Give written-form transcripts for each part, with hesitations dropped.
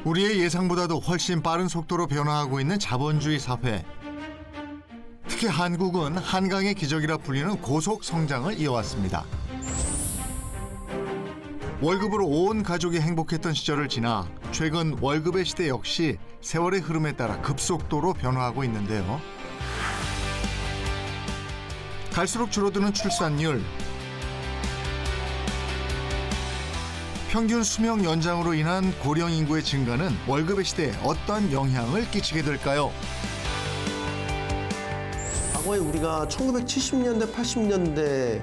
우리의 예상보다도 훨씬 빠른 속도로 변화하고 있는 자본주의 사회. 특히 한국은 한강의 기적이라 불리는 고속 성장을 이어왔습니다. 월급으로 온 가족이 행복했던 시절을 지나 최근 월급의 시대 역시 세월의 흐름에 따라 급속도로 변화하고 있는데요. 갈수록 줄어드는 출산율, 평균 수명 연장으로 인한 고령 인구의 증가는 월급의 시대에 어떤 영향을 끼치게 될까요? 과거에 우리가 1970년대, 80년대,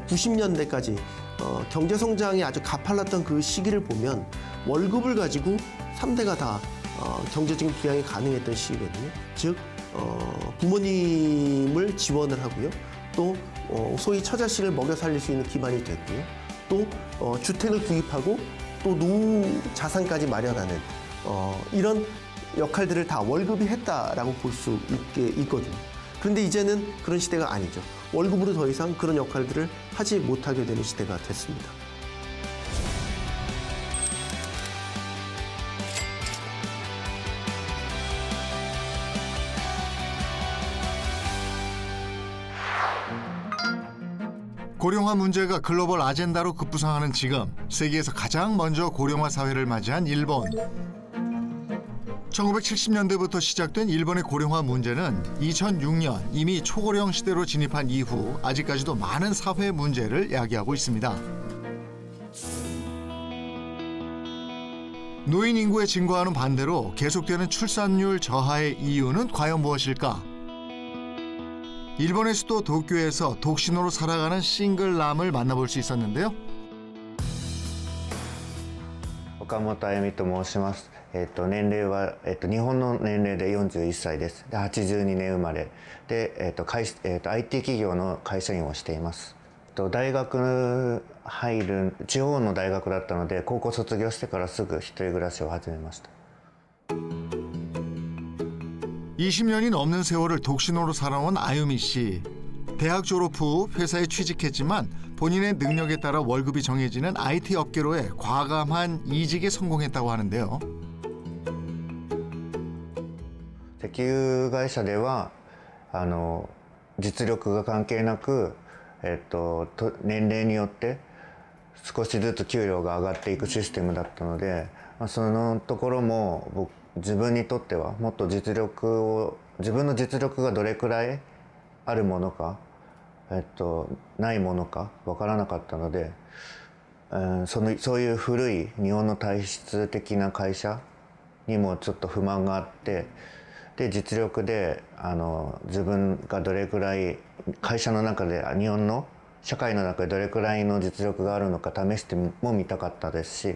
90년대까지 경제 성장이 아주 가팔랐던 그 시기를 보면 월급을 가지고 3대가 다 경제적인 부양이 가능했던 시기거든요. 즉 부모님을 지원을 하고요. 또 소위 처자식을 먹여 살릴 수 있는 기반이 됐고요. 또 주택을 구입하고 또 노후 자산까지 마련하는 이런 역할들을 다 월급이 했다라고 볼 수 있거든요. 그런데 이제는 그런 시대가 아니죠. 월급으로 더 이상 그런 역할들을 하지 못하게 되는 시대가 됐습니다. 고령화 문제가 글로벌 아젠다로 급부상하는 지금, 세계에서 가장 먼저 고령화 사회를 맞이한 일본. 1970년대부터 시작된 일본의 고령화 문제는 2006년 이미 초고령 시대로 진입한 이후 아직까지도 많은 사회 문제를 야기하고 있습니다. 노인 인구의 증가와는 반대로 계속되는 출산율 저하의 이유는 과연 무엇일까? 일본의 수도 도쿄에서 독신호로 살아가는 싱글남을 만나볼 수 있었는데요. 岡本あゆみと申します。年齢は、日本の年齢で41歳です。で、82年生まれで、IT 企業の会社員をしています。大学入る地方の大学だったので、高校卒業してからすぐ一人暮らしを始めました。 20년이 넘는 세월을 독신호로 살아온 아유미 씨. 대학 졸업 후 회사에 취직했지만 본인의 능력에 따라 월급이 정해지는 IT 업계로의 과감한 이직에 성공했다고 하는데요. 石油会社では実力が関係なく、年齢によって少しずつ給料が上がっていくシステムだったので、そのところも自分にとってはもっと自分の実力がどれくらいあるものか、ないものか分からなかったので、そういう古い日本の体質的な会社にもちょっと不満があって、で実力で自分がどれくらい会社の中で日本の社会の中でどれくらいの実力があるのか試してもみたかったですし、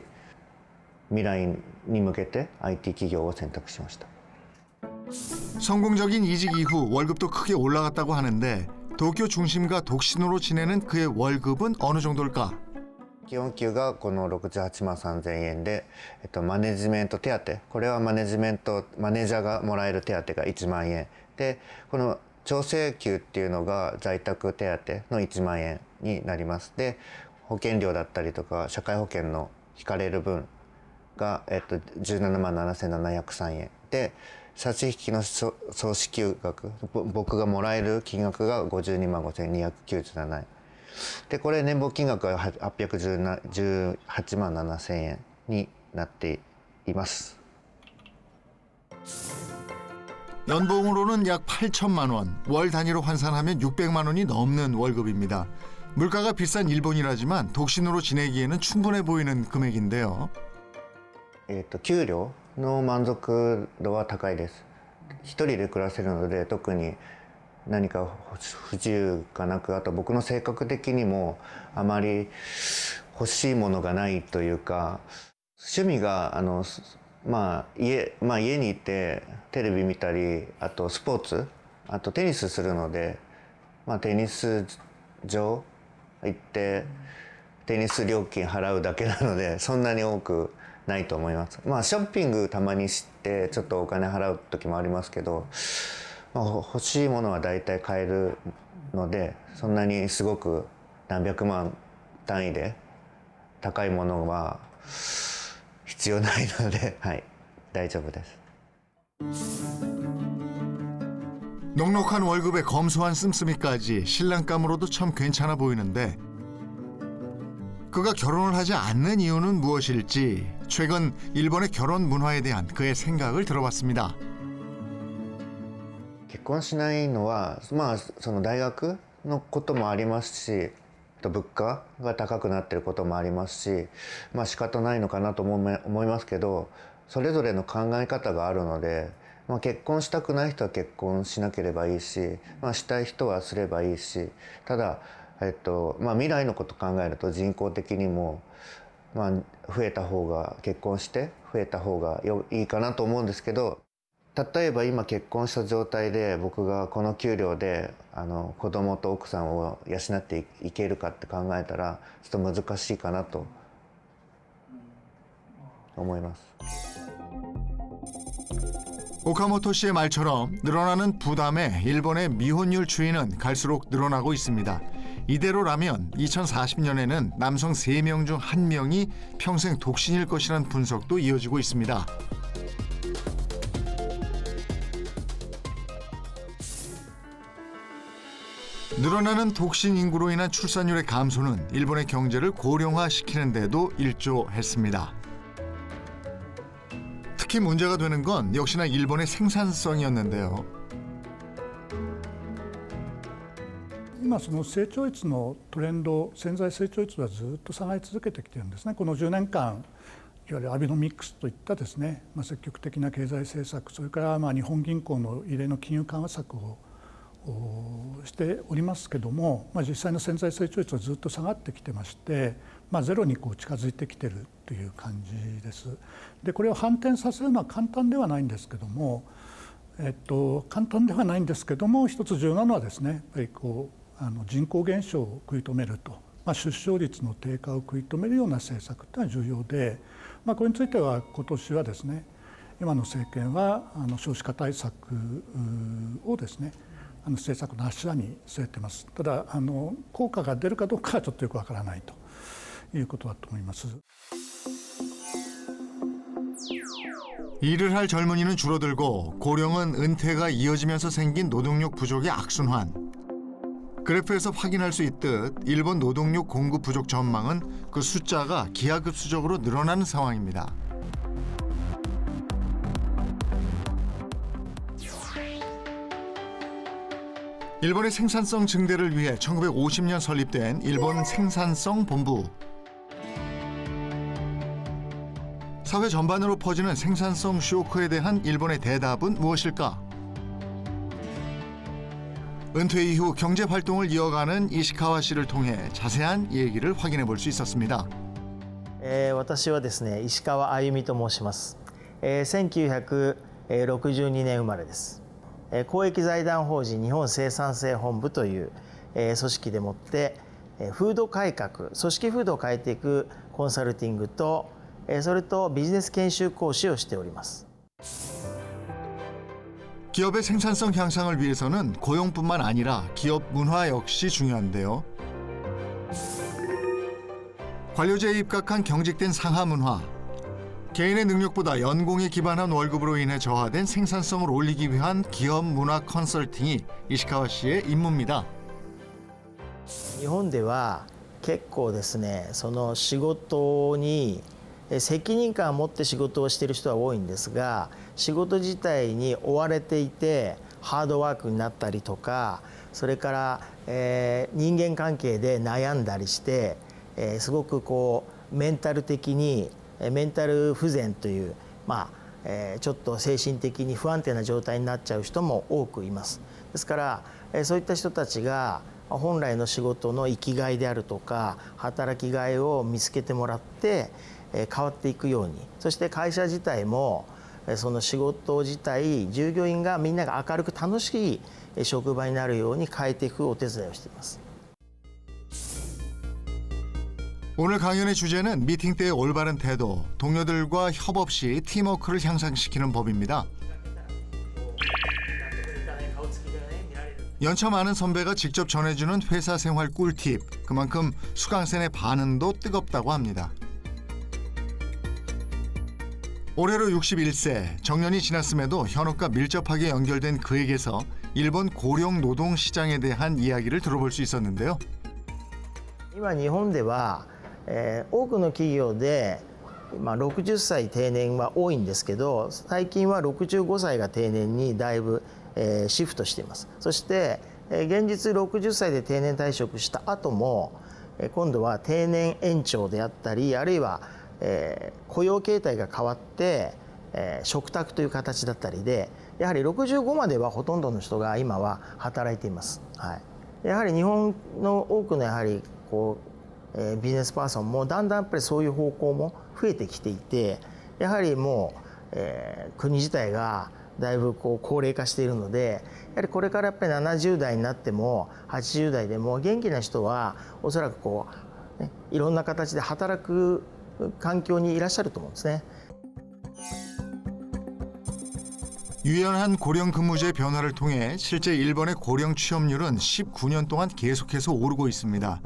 未来に向けて IT 企業を選択しました。 성공적인 이직 이후 월급도 크게 올라갔다고 하는데 도쿄 중심가 독신호로 지내는 그의 월급은 어느 정도일까? 基本給がこの68万3000円で、マネジメント手当、これはマネージャーがもらえる手当が1万円で、この調整給っていうのが在宅手当の1万円になります。で、保険料だったりとか社会保険の引かれる分が、17万7703円で、差し引きの総支給額、僕がもらえる金額が52万5297円で、これ年俸金額が818万7000円になっています。 연봉으로는 약 8천만 원, 월 단위로 환산하면 600만 원이 넘는 월급입니다. 물가가 비싼 일본이라지만 독신으로 지내기에는 충분해 보이는 금액인데요. 給料の満足度は高いです。一人で暮らせるので、特に何か不自由がなく、あと僕の性格的にもあまり欲しいものがないというか、趣味が家にいてテレビ見たり、あとスポーツ、あとテニスするので、テニス場行ってテニス料金払うだけなので、そんなに多くないと思います。ショッピングたまにしてちょっとお金払う時もありますけど、欲しいものは大体買えるので、そんなにすごく何百万単位で高いものは必必要ないので、はい、大丈夫です。 넉넉한 월급에 검소한 씀씀이까지 신랑감으로도 참 괜찮아 보이는데 그가 결혼을 하지 않는 이유는 무엇일지 최근 일본의 결혼 문화에 대한 그의 생각을 들어봤습니다. 結婚しないのは、まあその大学のこともありますし、物価が高くなっていることもありますし、まあ仕方ないのかなと思いますけど、それぞれの考え方があるので、まあ、結婚したくない人は結婚しなければいいし、まあ、したい人はすればいいし、ただ、まあ、未来のこと考えると人口的にも、まあ、増えた方が結婚して増えた方がいいかなと思うんですけど、例えば今結婚した状態で僕がこの給料で子供と奥さんを養っていけるかって考えたらちょっと難しいかなと思います。 오카모토 씨의 말처럼 늘어나는 부담에 일본의 미혼율 추이는 갈수록 늘어나고 있습니다. 이대로라면 2040년에는 남성 3명 중 1명이 평생 독신일 것이라는 분석도 이어지고 있습니다. 늘어나는 독신 인구로 인한 출산율의 감소는 일본의 경제를 고령화시키는 데도 일조했습니다. 특히 문제가 되는 건 역시나 일본의 생산성이었는데요. 今その成長率のトレンド、潜在成長率はずっと下がり続けてきているんですね。この10年間、いわゆるアベノミクスといったですね、積極的な経済政策、それから日本銀行の異例の金融緩和策をしておりますけども、実際の潜在成長率はずっと下がってきてまして、ゼロに近づいてきているという感じです。でこれを反転させるのは簡単ではないんですけども、簡単ではないんですけども、一つ重要なのはですね、やっぱり人口減少を食い止めると、出生率の低下を食い止めるような政策というのは重要で、これについては今年はですね、今の政権は少子化対策をですね、政策の柱に据えてます。ただ効果が出るかどうかはちょっとよくわからないということだと思います。 일을 할 젊은이는 줄어들고 고령은 은퇴가 이어지면서 생긴 노동력 부족의 악순환. 그래프에서 확인할 수 있듯 일본 노동력 공급 부족 전망은 그 숫자가 기하급수적으로 늘어나는 상황입니다. 일본의 생산성 증대를 위해 1950년 설립된 일본 생산성 본부. 사회 전반으로 퍼지는 생산성 쇼크에 대한 일본의 대답은 무엇일까? 은퇴 이후 경제 활동을 이어가는 이시카와 씨를 통해 자세한 얘기를 확인해 볼 수 있었습니다. 私はですね、石川あゆみと申します。1962年生まれです。公益財団法人日本生産性本部という組織でもって風土改革、組織風土を変えていくコンサルティングとそれとビジネス研修講師をしております。 기업의 생산성 향상을 위해서는 고용뿐만 아니라 기업 문화 역시 중요한데요. 관료제에 입각한 경직된 상하 문화. 개인의 능력보다 연공에 기반한 월급으로 인해 저하된 생산성을 올리기 위한 기업 문화 컨설팅이 이시카와 씨의 임무입니다. 日本では結構ですね、その仕事に責任感を持って仕事をしている人は多いんですが、仕事自体に追われていてハードワークになったりとか、それから、人間関係で悩んだりして、すごくメンタル的にメンタル不全という、ちょっと精神的に不安定な状態になっちゃう人も多くいます。ですから、そういった人たちが本来の仕事の生きがいであるとか働きがいを見つけてもらって変わっていくように、そして会社自体もその仕事自体、従業員がみんなが明るく楽しい職場になるように変えていくお手伝いをしています。 오늘 강연의 주제는 미팅 때의 올바른 태도, 동료들과 협업 시 팀워크를 향상시키는 법입니다. 연차 많은 선배가 직접 전해주는 회사 생활 꿀팁, 그만큼 수강생의 반응도 뜨겁다고 합니다. 올해로 61세, 정년이 지났음에도 현업과 밀접하게 연결된 그에게서 일본 고령 노동 시장에 대한 이야기를 들어볼 수 있었는데요. 今日本では、多くの企業で、60歳定年は多いんですけど、最近は65歳が定年にだいぶ、シフトしています。そして、現実60歳で定年退職した後も、今度は定年延長であったり、あるいは、雇用形態が変わって、嘱託という形だったりで、やはり65まではほとんどの人が今は働いています。はい、やはり日本の多くのやはりビジネスパーソンもだんだんやっぱりそういう方向も増えてきていて、やはりもう、国自体がだいぶ高齢化しているので、やはりこれからやっぱり70代になっても80代でも元気な人はおそらくいろんな形で働く環境にいらっしゃると思うんですね。 유연한 고령 근무제 변화를 통해 실제 일본의 고령 취업률은 19년 동안 계속해서 오르고 있습니다.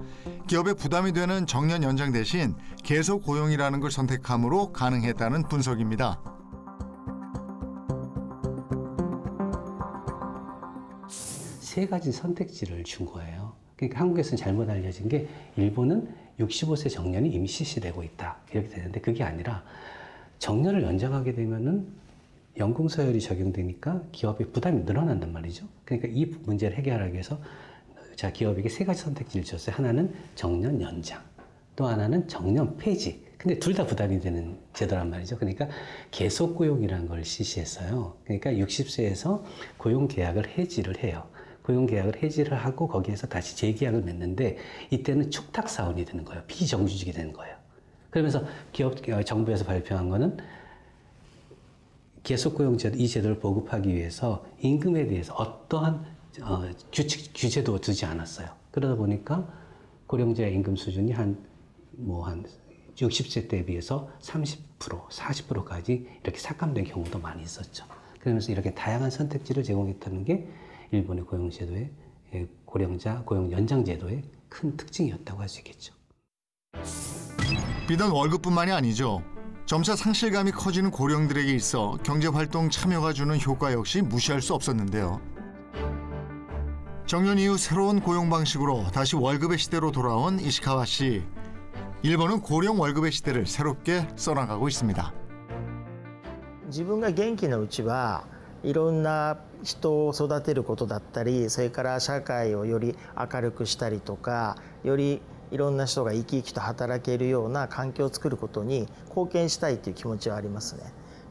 기업에 부담이 되는 정년 연장 대신 계속 고용이라는 걸 선택함으로 가능했다는 분석입니다. 세 가지 선택지를 준 거예요. 그러니까 한국에서는 잘못 알려진 게 일본은 65세 정년이 이미 실시되고 있다 이렇게 되는데, 그게 아니라 정년을 연장하게 되면은 연공서열이 적용되니까 기업의 부담이 늘어난단 말이죠. 그러니까 이 문제를 해결하기 위해서 기업에게 세 가지 선택지를 줬어요. 하나는 정년 연장, 또 하나는 정년 폐지. 근데 둘 다 부담이 되는 제도란 말이죠. 그러니까 계속 고용이라는 걸 실시했어요. 그러니까 60세에서 고용 계약을 해지를 해요. 고용 계약을 해지를 하고 거기에서 다시 재계약을 맺는데, 이때는 축탁 사원이 되는 거예요. 비정규직이 되는 거예요. 그러면서 정부에서 발표한 거는 계속고용제도, 이 제도를 보급하기 위해서 임금에 대해서 어떠한 규제도 두지 않았어요. 그러다 보니까 고령자 임금 수준이 한 60세 때에 비해서 30%, 40%까지 이렇게 삭감된 경우도 많이 있었죠. 그러면서 이렇게 다양한 선택지를 제공했다는 게 일본의 고용제도의 고령자 고용 연장 제도의 큰 특징이었다고 할 수 있겠죠. 비단 월급뿐만이 아니죠. 점차 상실감이 커지는 고령들에게 있어 경제활동 참여가 주는 효과 역시 무시할 수 없었는데요. 정년 이후 새로운 고용 방식으로 다시 월급의 시대로 돌아온 이시카와 씨. 일본은 고령 월급의 시대를 새롭게 써나가고 있습니다. 自分が元気なうちはいろんな人を育てることだったり、それから社会をより明るくしたりとか、よりいろんな人が生き生きと働けるような環境を作ることに貢献したいという気持ちはありますね。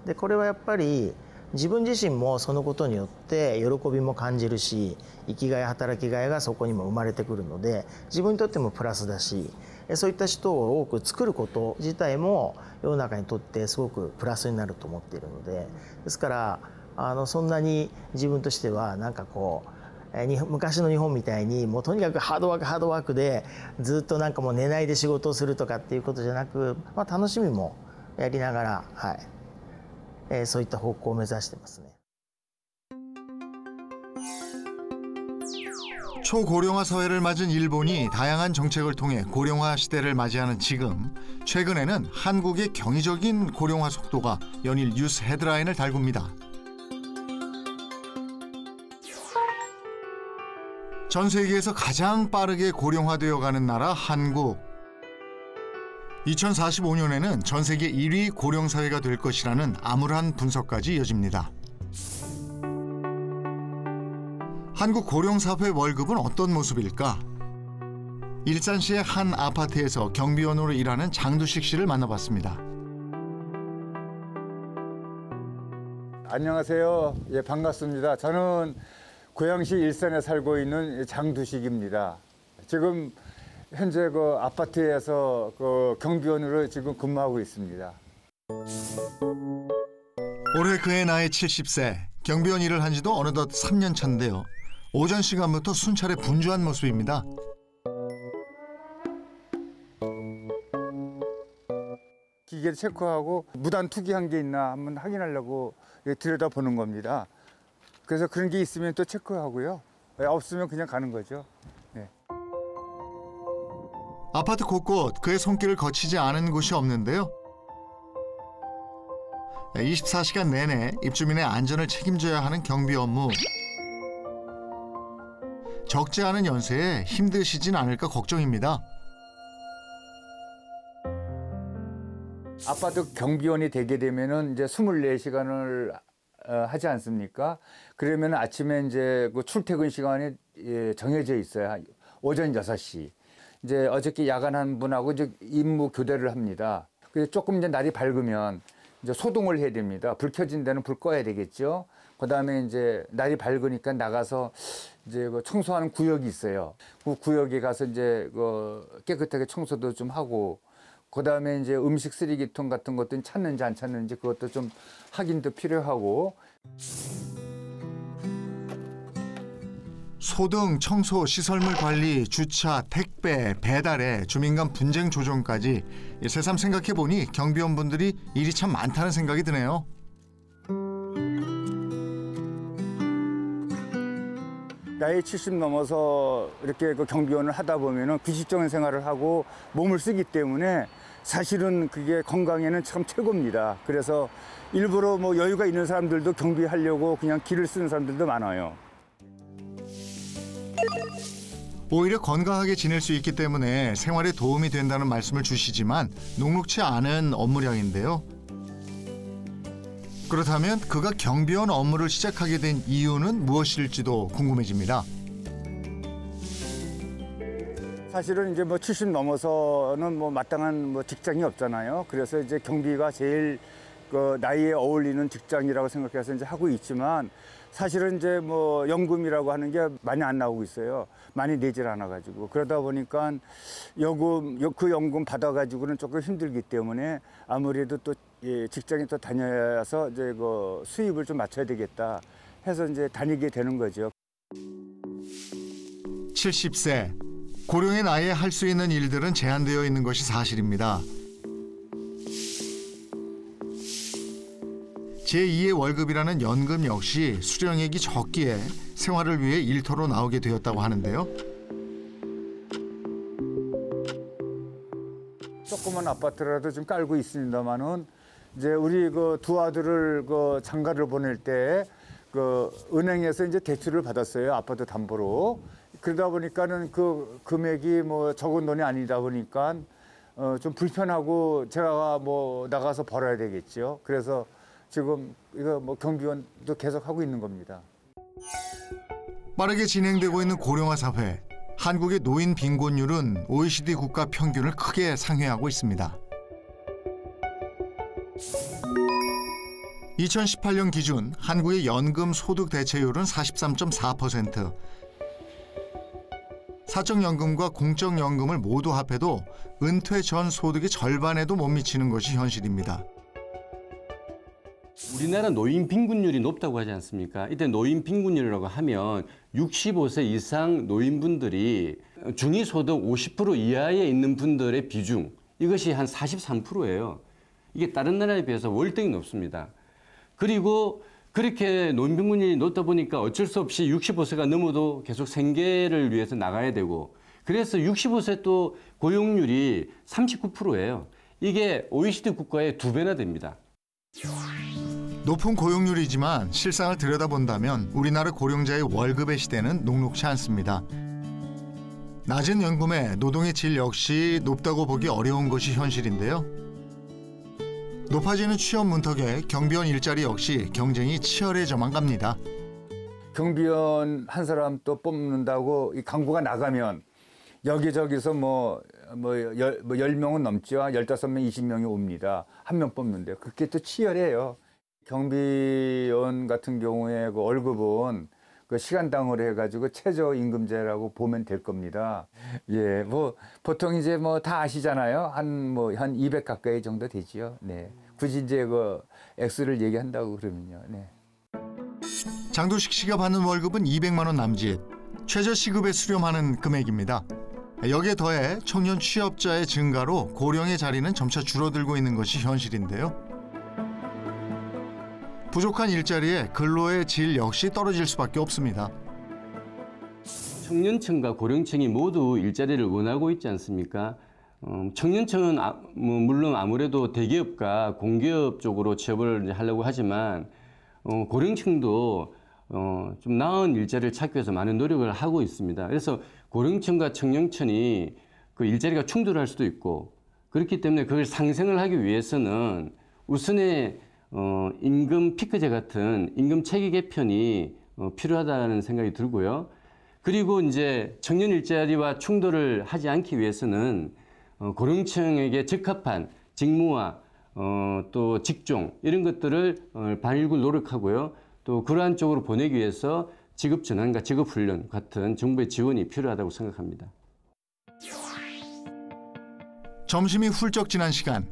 でこれはやっぱり自分自身もそのことによって喜びも感じるし、生きがい働きがいがそこにも生まれてくるので、自分にとってもプラスだし、そういった人を多く作ること自体も世の中にとってすごくプラスになると思っているので、ですからそんなに自分としてはなんか昔の日本みたいにもうとにかくハードワークでずっとなんかもう寝ないで仕事をするとかっていうことじゃなく、楽しみもやりながら、そういった方向を目指してますね。 초고령화 사회를 맞은 일본이 다양한 정책을 통해 고령화 시대를 맞이하는 지금, 최근에는 한국의 경이적인 고령화 속도가 연일 뉴스 헤드라인을 달굽니다. 전 세계에서 가장 빠르게 고령화되어 가는 나라 한국. 2045년에는 전 세계 1위 고령사회가 될 것이라는 암울한 분석까지 이어집니다. 한국 고령사회 월급은 어떤 모습일까? 일산시의 한 아파트에서 경비원으로 일하는 장두식 씨를 만나봤습니다. 안녕하세요. 예, 반갑습니다. 저는 고양시 일산에 살고 있는 장두식입니다. 지금 현재 그 아파트에서 그 경비원으로 지금 근무하고 있습니다. 올해 그의 나이 70세, 경비원 일을 한 지도 어느덧 3년 차인데요. 오전 시간부터 순찰에 분주한 모습입니다. 기계를 체크하고 무단 투기한 게 있나 한번 확인하려고 들여다보는 겁니다. 그래서 그런 게 있으면 또 체크하고요. 없으면 그냥 가는 거죠. 네. 아파트 곳곳 그의 손길을 거치지 않은 곳이 없는데요. 24시간 내내 입주민의 안전을 책임져야 하는 경비 업무. 적지 않은 연세에 힘드시진 않을까 걱정입니다. 아파트 경비원이 되게 되면은 이제 24시간을 하지 않습니까? 그러면 아침에 이제 그 출퇴근 시간이 정해져 있어요. 오전 6시. 이제 어저께 야간한 분하고 이제 임무 교대를 합니다. 그래서 조금 이제 날이 밝으면 이제 소동을 해야 됩니다. 불 켜진 데는 불 꺼야 되겠죠. 그다음에 이제 날이 밝으니까 나가서 이제 그 청소하는 구역이 있어요. 그 구역에 가서 이제 그 깨끗하게 청소도 좀 하고, 그다음에 이제 음식 쓰레기통 같은 것도 찾는지 안 찾는지 그것도 좀 확인도 필요하고. 소등, 청소, 시설물 관리, 주차, 택배, 배달에 주민 간 분쟁 조정까지 새삼 생각해보니 경비원분들이 일이 참 많다는 생각이 드네요. 나이 70 넘어서 이렇게 그 경비원을 하다 보면은 규칙적인 생활을 하고 몸을 쓰기 때문에 사실은 그게 건강에는 참 최고입니다. 그래서 일부러 뭐 여유가 있는 사람들도 경비하려고 그냥 길을 쓰는 사람들도 많아요. 오히려 건강하게 지낼 수 있기 때문에 생활에 도움이 된다는 말씀을 주시지만 녹록치 않은 업무량인데요. 그렇다면 그가 경비원 업무를 시작하게 된 이유는 무엇일지도 궁금해집니다. 사실은 이제 뭐 70 넘어서는 뭐 마땅한 뭐 직장이 없잖아요. 그래서 이제 경비가 제일 그 나이에 어울리는 직장이라고 생각해서 이제 하고 있지만, 사실은 이제 뭐 연금이라고 하는 게 많이 안 나오고 있어요. 많이 내질 않아가지고. 그러다 보니까 그 연금 받아가지고는 조금 힘들기 때문에 아무래도 또 직장에 또 다녀서 이제 그 수입을 좀 맞춰야 되겠다 해서 이제 다니게 되는 거죠. 70세, 고령의 나이에 할 수 있는 일들은 제한되어 있는 것이 사실입니다. 제2의 월급이라는 연금 역시 수령액이 적기에 생활을 위해 일터로 나오게 되었다고 하는데요. 조그만 아파트라도 좀 깔고 있습니다만은 이제 우리 그 두 아들을 그 장가를 보낼 때 그 은행에서 이제 대출을 받았어요. 아파트 담보로. 그러다 보니까는 그 금액이 뭐 적은 돈이 아니다 보니까 좀 불편하고 제가 뭐 나가서 벌어야 되겠죠. 그래서 지금 이거 뭐 경비원도 계속 하고 있는 겁니다. 빠르게 진행되고 있는 고령화 사회. 한국의 노인 빈곤율은 OECD 국가 평균을 크게 상회하고 있습니다. 2018년 기준 한국의 연금 소득 대체율은 43.4%. 사적연금과 공적연금을 모두 합해도 은퇴 전 소득의 절반에도 못 미치는 것이 현실입니다. 우리나라 노인 빈곤율이 높다고 하지 않습니까? 이때 노인 빈곤율이라고 하면 65세 이상 노인분들이 중위소득 50% 이하에 있는 분들의 비중, 이것이 한 43%예요. 이게 다른 나라에 비해서 월등히 높습니다. 그리고 그렇게 노인 빈곤율이 높다 보니까 어쩔 수 없이 65세가 넘어도 계속 생계를 위해서 나가야 되고, 그래서 65세 또 고용률이 39%예요. 이게 OECD 국가의 2배나 됩니다. 높은 고용률이지만 실상을 들여다본다면 우리나라 고령자의 월급의 시대는 녹록치 않습니다. 낮은 연금에 노동의 질 역시 높다고 보기 어려운 것이 현실인데요. 높아지는 취업 문턱에 경비원 일자리 역시 경쟁이 치열해져만 갑니다. 경비원 한 사람 또 뽑는다고 이 광고가 나가면 여기저기서 10명은 넘죠. 15명, 20명이 옵니다. 한 명 뽑는데. 그게 또 치열해요. 경비원 같은 경우에 그 월급은 그 시간당으로 해가지고 최저임금제라고 보면 될 겁니다. 예, 뭐 보통 이제 뭐 다 아시잖아요. 한 200 가까이 정도 되지요. 네, 굳이 이제 그 액수를 얘기한다고 그러면요. 네. 장도식 씨가 받는 월급은 200만 원 남짓, 최저시급에 수렴하는 금액입니다. 여기에 더해 청년 취업자의 증가로 고령의 자리는 점차 줄어들고 있는 것이 현실인데요. 부족한 일자리에 근로의 질 역시 떨어질 수밖에 없습니다. 청년층과 고령층이 모두 일자리를 원하고 있지 않습니까? 청년층은 물론 아무래도 대기업과 공기업 쪽으로 취업을 이제 하려고 하지만 고령층도 좀 나은 일자리를 찾기 위해서 많은 노력을 하고 있습니다. 그래서 고령층과 청년층이 그 일자리가 충돌할 수도 있고 그렇기 때문에 그걸 상생을 하기 위해서는 우선의 임금 피크제 같은 임금 체계 개편이 필요하다는 생각이 들고요. 그리고 이제 청년 일자리와 충돌을 하지 않기 위해서는 고령층에게 적합한 직무와 또 직종 이런 것들을 발굴 노력하고요. 또 그러한 쪽으로 보내기 위해서 직업 전환과 직업 훈련 같은 정부의 지원이 필요하다고 생각합니다. 점심이 훌쩍 지난 시간.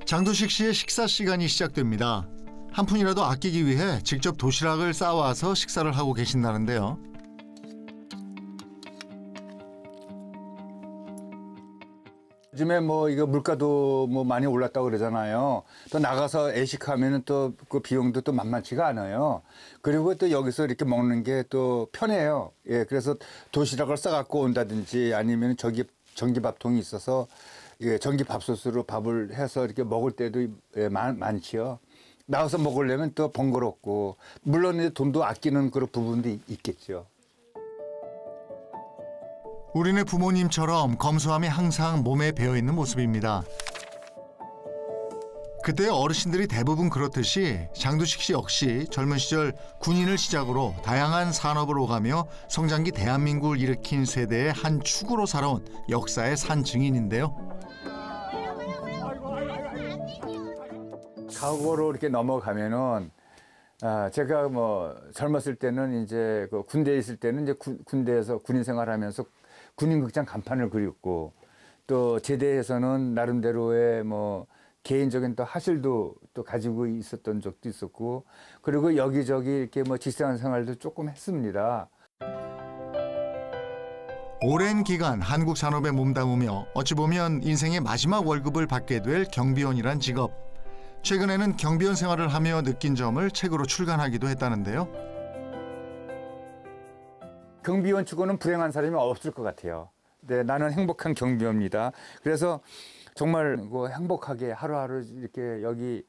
장두식 씨의 식사 시간이 시작됩니다. 한 푼이라도 아끼기 위해 직접 도시락을 싸와서 식사를 하고 계신다는데요. 요즘에 뭐 이거 물가도 뭐 많이 올랐다고 그러잖아요. 또 나가서 애식하면은 또 그 비용도 또 만만치가 않아요. 그리고 또 여기서 이렇게 먹는 게 또 편해요. 예, 그래서 도시락을 싸갖고 온다든지 아니면 전기밥통이 있어서 예, 전기밥솥으로 밥을 해서 이렇게 먹을 때도 예, 많지요. 나가서 먹으려면 또 번거롭고 물론 돈도 아끼는 그런 부분도 있겠죠. 우리네 부모님처럼 검소함이 항상 몸에 배어있는 모습입니다. 그때 어르신들이 대부분 그렇듯이 장두식 씨 역시 젊은 시절 군인을 시작으로 다양한 산업을 오가며 성장기 대한민국을 일으킨 세대의 한 축으로 살아온 역사의 산 증인인데요. 과거로 이렇게 넘어가면은 제가 뭐 젊었을 때는 이제 그 군대에 있을 때는 이제 군대에서 군인 생활하면서 군인극장 간판을 그렸고 또 제대에서는 나름대로의 뭐 개인적인 또 하실도 또 가지고 있었던 적도 있었고 그리고 여기저기 이렇게 뭐 직장 생활도 조금 했습니다. 오랜 기간 한국 산업에 몸담으며 어찌 보면 인생의 마지막 월급을 받게 될 경비원이란 직업. 최근에는 경비원 생활을 하며 느낀 점을 책으로 출간하기도 했다는데요. 경비원 치고는 불행한 사람이 없을 것 같아요. 네, 나는 행복한 경비원입니다. 그래서 정말 그 행복하게 하루하루 이렇게 여기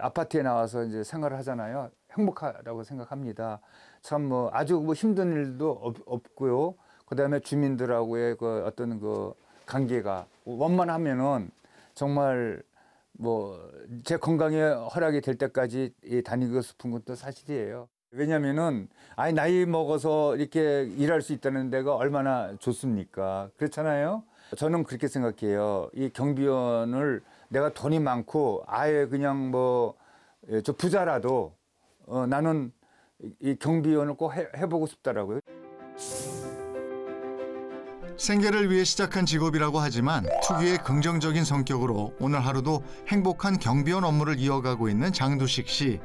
아파트에 나와서 이제 생활을 하잖아요. 행복하다고 생각합니다. 참 뭐 아주 뭐 힘든 일도 없고요. 그다음에 주민들하고의 그 어떤 그 관계가 원만하면은 정말 뭐 제 건강에 허락이 될 때까지 다니고 싶은 것도 사실이에요. 왜냐면은 나이 먹어서 이렇게 일할 수 있다는 데가 얼마나 좋습니까? 그렇잖아요. 저는 그렇게 생각해요. 이 경비원을 내가 돈이 많고 아예 그냥 뭐 저 부자라도 나는 이 경비원을 꼭 해보고 싶더라고요. 생계를 위해 시작한 직업이라고 하지만 특유의 긍정적인 성격으로 오늘 하루도 행복한 경비원 업무를 이어가고 있는 장두식 씨.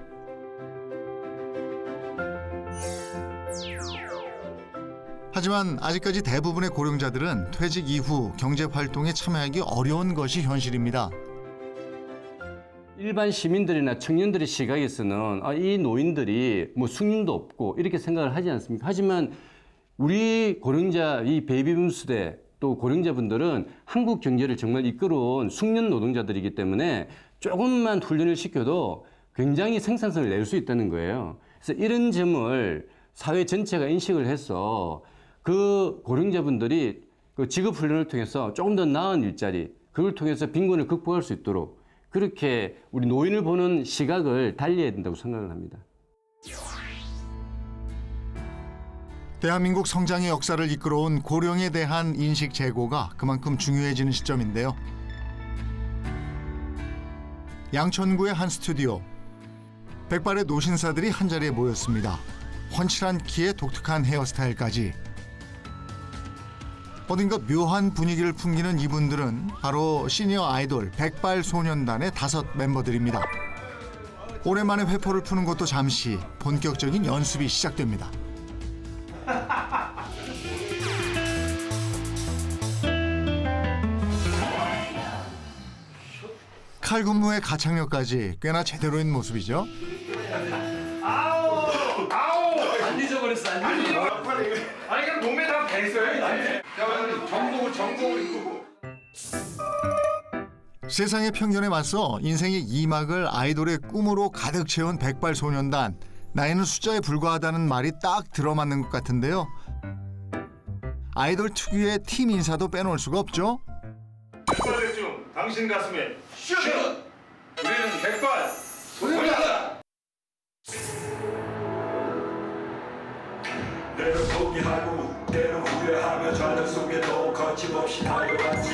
하지만 아직까지 대부분의 고령자들은 퇴직 이후 경제활동에 참여하기 어려운 것이 현실입니다. 일반 시민들이나 청년들의 시각에서는 이 노인들이 뭐 숙련도 없고 이렇게 생각을 하지 않습니까? 하지만 우리 고령자, 이 베이비붐 세대 또 고령자분들은 한국 경제를 정말 이끌어온 숙련 노동자들이기 때문에 조금만 훈련을 시켜도 굉장히 생산성을 낼 수 있다는 거예요. 그래서 이런 점을 사회 전체가 인식을 해서 그 고령자분들이 그 직업 훈련을 통해서 조금 더 나은 일자리, 그걸 통해서 빈곤을 극복할 수 있도록 그렇게 우리 노인을 보는 시각을 달리해야 된다고 생각을 합니다. 대한민국 성장의 역사를 이끌어온 고령에 대한 인식 제고가 그만큼 중요해지는 시점인데요. 양천구의 한 스튜디오. 백발의 노신사들이 한자리에 모였습니다. 훤칠한 키에 독특한 헤어스타일까지. 어딘가 묘한 분위기를 풍기는 이분들은 바로 시니어 아이돌 백발소년단의 5 멤버들입니다. 오랜만에 회포를 푸는 것도 잠시 본격적인 연습이 시작됩니다. 칼군무의 가창력까지 꽤나 제대로인 모습이죠. 아우! 안 잊어버렸어, 안 잊어버렸어. 아니, 그냥 몸에 다 배 있어요. 정복을 입고. 세상의 편견에 맞서 인생의 2막을 아이돌의 꿈으로 가득 채운 백발소년단. 나이는 숫자에 불과하다는 말이 딱 들어맞는 것 같은데요. 아이돌 특유의 팀 인사도 빼놓을 수가 없죠. 백발의 중 당신 가슴에 슛! 우리는 백발 소년단! 내를 포기하고 때로 후회하며 좌절 속에도 거침없이 달려갔지.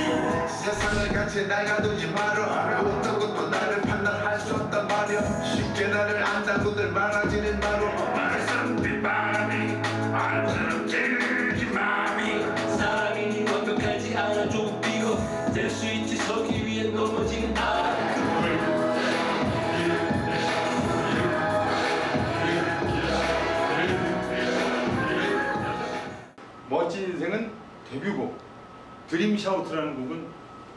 세상을 같이 나가두지 마라. 어떤 것도 나를 판단할 수 없단 말이야. 쉽게 나를 안다고들 말하지는 마라. 말씀 빗바람이 안처럼 찔지 마음이 사랑이 완벽하지 않아 좀 뛰고 될 수 있지 서기 위해 넘어지는 멋진 인생은 데뷔곡, 드림 샤우트라는 곡은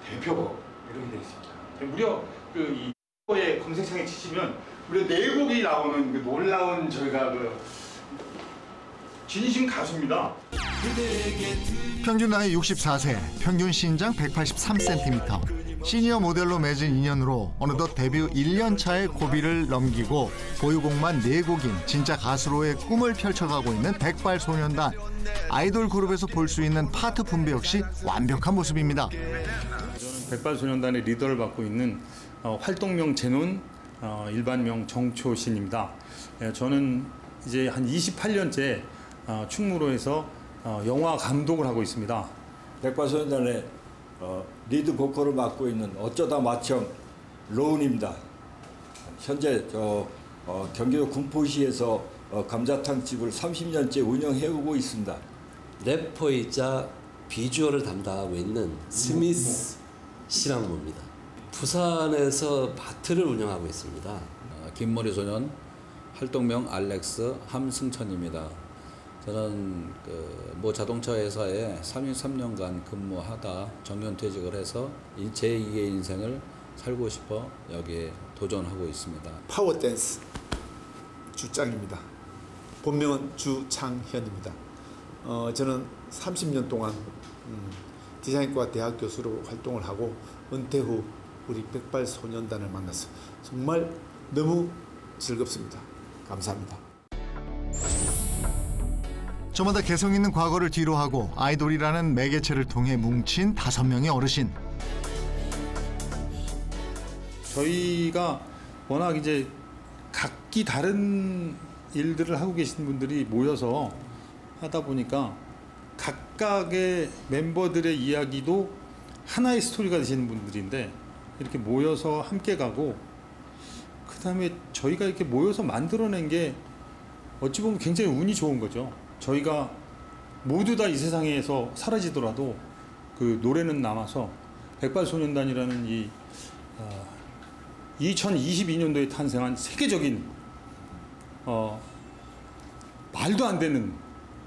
대표곡 이렇게 되어 있습니다. 무려 이 검색창에 치시면 무려 4곡이 나오는 그 놀라운 저희가 진심 가수입니다. 평균 나이 64세, 평균 신장 183cm. 시니어 모델로 맺은 인연으로 어느덧 데뷔 1년 차의 고비를 넘기고 보유곡만 4곡인 진짜 가수로의 꿈을 펼쳐가고 있는 백발소년단. 아이돌 그룹에서 볼 수 있는 파트 분배 역시 완벽한 모습입니다. 저는 백발소년단의 리더를 맡고 있는 활동명 제논, 일반명 정초신입니다. 저는 이제 한 28년째 충무로에서 영화 감독을 하고 있습니다. 백발소년단의 리드 보컬을 맡고 있는 어쩌다 마청 로운입니다. 현재 경기도 군포시에서 감자탕집을 30년째 운영해오고 있습니다. 래퍼이자 비주얼을 담당하고 있는 스미스 씨랑모입니다. 부산에서 마트를 운영하고 있습니다. 긴머리 소년 활동명 알렉스 함승천입니다. 저는 모 자동차 회사에 33년간 근무하다 정년퇴직을 해서 제2의 인생을 살고 싶어 여기에 도전하고 있습니다. 파워댄스 주짱입니다. 본명은 주창현입니다. 저는 30년 동안 디자인과 대학 교수로 활동을 하고 은퇴 후 우리 백발소년단을 만나서 정말 너무 즐겁습니다. 감사합니다. 저마다 개성 있는 과거를 뒤로하고 아이돌이라는 매개체를 통해 뭉친 5명의 어르신. 저희가 워낙 이제 각기 다른 일들을 하고 계신 분들이 모여서 하다 보니까 각각의 멤버들의 이야기도 하나의 스토리가 되시는 분들인데 이렇게 모여서 함께 가고 그다음에 저희가 이렇게 모여서 만들어낸 게 어찌 보면 굉장히 운이 좋은 거죠. 저희가 모두 다 이 세상에서 사라지더라도 그 노래는 남아서 백발소년단이라는 이 2022년도에 탄생한 세계적인 말도 안 되는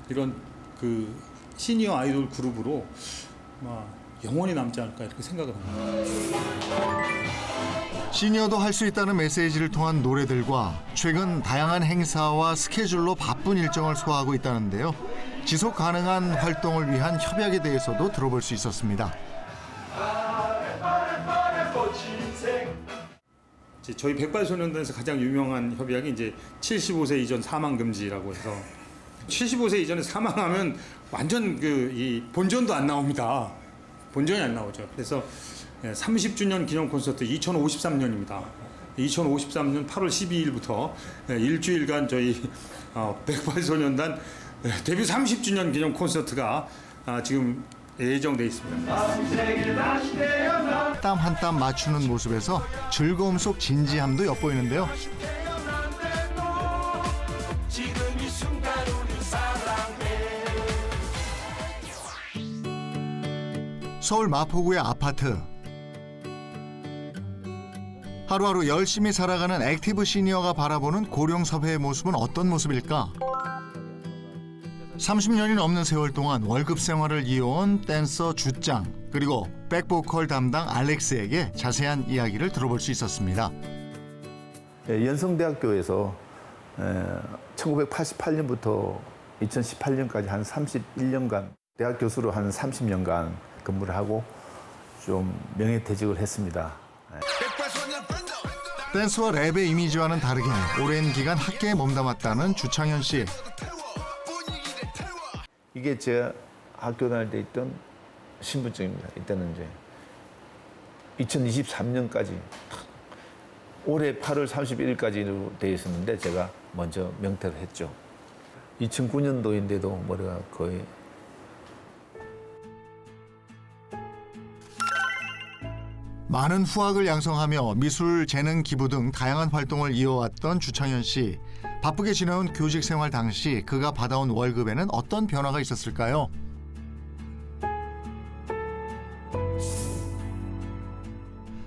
이런 그 시니어 아이돌 그룹으로 영원히 남지 않을까 이렇게 생각을 합니다. 시니어도 할 수 있다는 메시지를 통한 노래들과 최근 다양한 행사와 스케줄로 바쁜 일정을 소화하고 있다는데요. 지속 가능한 활동을 위한 협약에 대해서도 들어볼 수 있었습니다. 저희 백발소년단에서 가장 유명한 협약이 이제 75세 이전 사망 금지라고 해서 75세 이전에 사망하면 완전 이 본전도 안 나옵니다. 본전이 안 나오죠. 그래서 30주년 기념 콘서트 2053년입니다. 2053년 8월 12일부터 일주일간 저희 백발소년단 데뷔 30주년 기념 콘서트가 지금 예정돼 있습니다. 땀 한 땀 맞추는 모습에서 즐거움 속 진지함도 엿보이는데요. 서울 마포구의 아파트. 하루하루 열심히 살아가는 액티브 시니어가 바라보는 고령사회의 모습은 어떤 모습일까? 30년이 넘는 세월 동안 월급 생활을 이어온 댄서 주짱 그리고 백보컬 담당 알렉스에게 자세한 이야기를 들어볼 수 있었습니다. 연성대학교에서 1988년부터 2018년까지 한 31년간 대학 교수로 한 30년간 근무를 하고 좀 명예퇴직을 했습니다. 댄스와 랩의 이미지와는 다르게 오랜 기간 학계에 몸담았다는 주창현 씨. 이게 제가 학교 다닐 때 있던 신분증입니다. 이때는 이제 2023년까지 올해 8월 31일까지로 되어 있었는데 제가 먼저 명퇴를 했죠. 2009년도인데도 머리가 거의 많은 후학을 양성하며 미술, 재능, 기부 등 다양한 활동을 이어왔던 주창현 씨. 바쁘게 지내온 교직 생활 당시 그가 받아온 월급에는 어떤 변화가 있었을까요?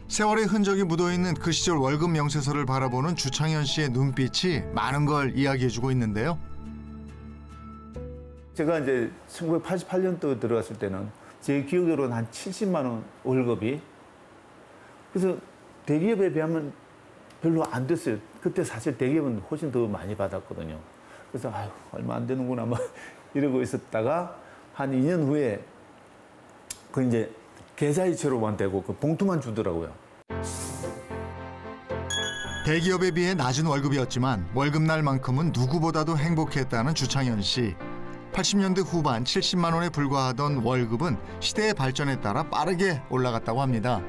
세월의 흔적이 묻어있는 그 시절 월급 명세서를 바라보는 주창현 씨의 눈빛이 많은 걸 이야기해주고 있는데요. 제가 이제 1988년도 들어갔을 때는 제 기억으로는 한 70만 원 월급이, 그래서 대기업에 비하면 별로 안 됐어요. 그때 사실 대기업은 훨씬 더 많이 받았거든요. 그래서 아유, 얼마 안 되는구나 막 이러고 있었다가 한 2년 후에 그 이제 계좌이체로만 되고 그 봉투만 주더라고요. 대기업에 비해 낮은 월급이었지만 월급날만큼은 누구보다도 행복했다는 주창현 씨. 80년대 후반 70만 원에 불과하던 월급은 시대의 발전에 따라 빠르게 올라갔다고 합니다.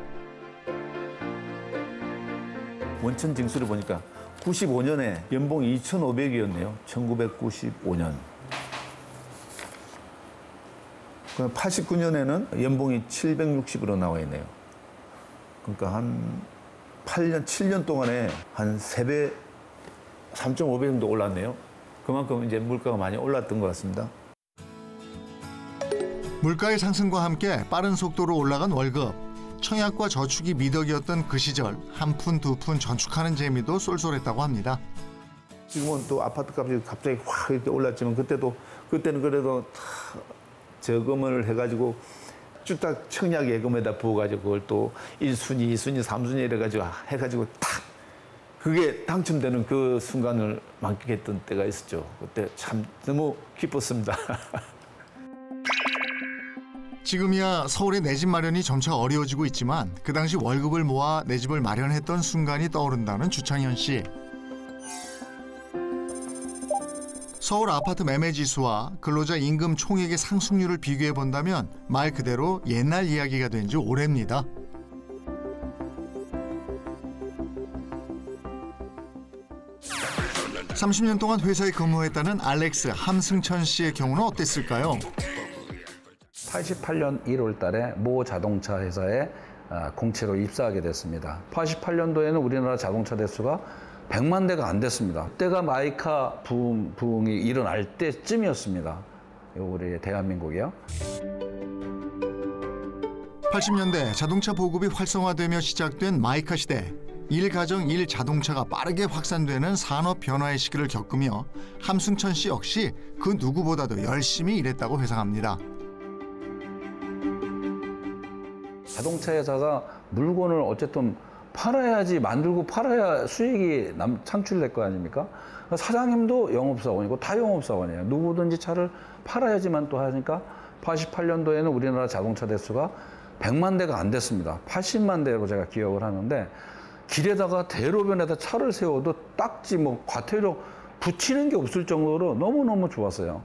원천 징수를 보니까 95년에 연봉이 2,500이었네요. 1995년. 그럼 89년에는 연봉이 760으로 나와 있네요. 그러니까 한 8년, 7년 동안에 한 3배, 3.5배 정도 올랐네요. 그만큼 이제 물가가 많이 올랐던 것 같습니다. 물가의 상승과 함께 빠른 속도로 올라간 월급. 청약과 저축이 미덕이었던 그 시절 한 푼, 두 푼 저축하는 재미도 쏠쏠했다고 합니다. 지금은 또 아파트 값이 갑자기 확 이렇게 올랐지만 그때는 그래도 저금을 해가지고 쭈딱 청약 예금에다 부어가지고 그걸 또 1순위, 2순위, 3순위 이래가지고 해가지고 탁 그게 당첨되는 그 순간을 만끽했던 때가 있었죠. 그때 참 너무 기뻤습니다. 지금이야 서울의 내 집 마련이 점차 어려워지고 있지만 그 당시 월급을 모아 내 집을 마련했던 순간이 떠오른다는 주창현 씨. 서울 아파트 매매 지수와 근로자 임금 총액의 상승률을 비교해 본다면 말 그대로 옛날 이야기가 된 지 오래입니다. (30년) 동안 회사에 근무했다는 알렉스 함승천 씨의 경우는 어땠을까요? 88년 1월 달에 모 자동차 회사에 공채로 입사하게 됐습니다. 88년도에는 우리나라 자동차 대수가 100만 대가 안 됐습니다. 그때가 마이카 부흥이 일어날 때쯤이었습니다. 우리 대한민국이요. 80년대 자동차 보급이 활성화되며 시작된 마이카 시대. 일가정 일자동차가 빠르게 확산되는 산업 변화의 시기를 겪으며 함승천 씨 역시 그 누구보다도 열심히 일했다고 회상합니다. 자동차 회사가 물건을 어쨌든 팔아야지, 만들고 팔아야 수익이 창출될 거 아닙니까? 사장님도 영업사원이고 다 영업사원이에요. 누구든지 차를 팔아야지만 또 하니까 88년도에는 우리나라 자동차 대수가 100만 대가 안 됐습니다. 80만 대로 제가 기억을 하는데 길에다가 대로변에다 차를 세워도 딱지 뭐 과태료 붙이는 게 없을 정도로 너무너무 좋았어요.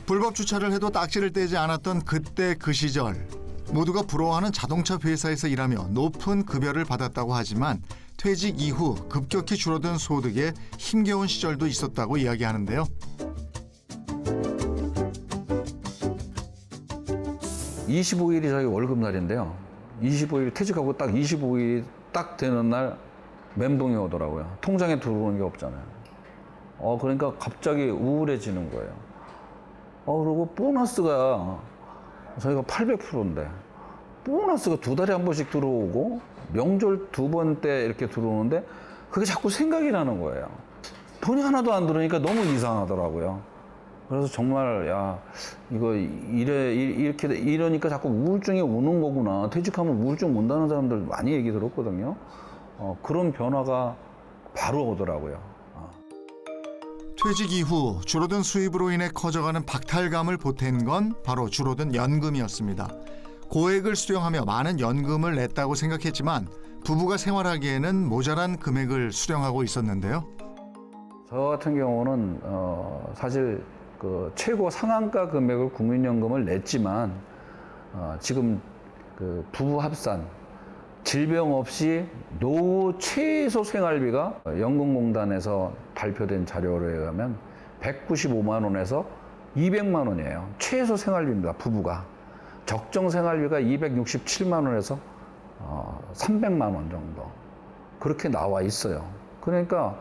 불법 주차를 해도 딱지를 떼지 않았던 그때 그 시절. 모두가 부러워하는 자동차 회사에서 일하며 높은 급여를 받았다고 하지만 퇴직 이후 급격히 줄어든 소득에 힘겨운 시절도 있었다고 이야기하는데요. 25일이 저희 월급날인데요. 25일 퇴직하고 딱 25일이 딱 되는 날 멘붕이 오더라고요. 통장에 들어오는 게 없잖아요. 그러니까 갑자기 우울해지는 거예요. 그리고 보너스가 저희가 800%인데 보너스가 2달에 한 번씩 들어오고 명절 2번 때 이렇게 들어오는데 그게 자꾸 생각이 나는 거예요. 돈이 하나도 안 들어오니까 너무 이상하더라고요. 그래서 정말 이거 이러니까 자꾸 우울증이 오는 거구나. 퇴직하면 우울증 온다는 사람들 많이 얘기 들었거든요. 그런 변화가 바로 오더라고요. 퇴직 이후 줄어든 수입으로 인해 커져가는 박탈감을 보탠 건 바로 줄어든 연금이었습니다. 고액을 수령하며 많은 연금을 냈다고 생각했지만 부부가 생활하기에는 모자란 금액을 수령하고 있었는데요. 저 같은 경우는 사실 그 최고 상한가 금액을 국민연금을 냈지만 지금 그 부부 합산 질병 없이 노후 최소 생활비가 연금공단에서 발표된 자료에 의하면 195만 원에서 200만 원이에요. 최소 생활비입니다. 부부가. 적정 생활비가 267만 원에서 300만 원 정도 그렇게 나와 있어요. 그러니까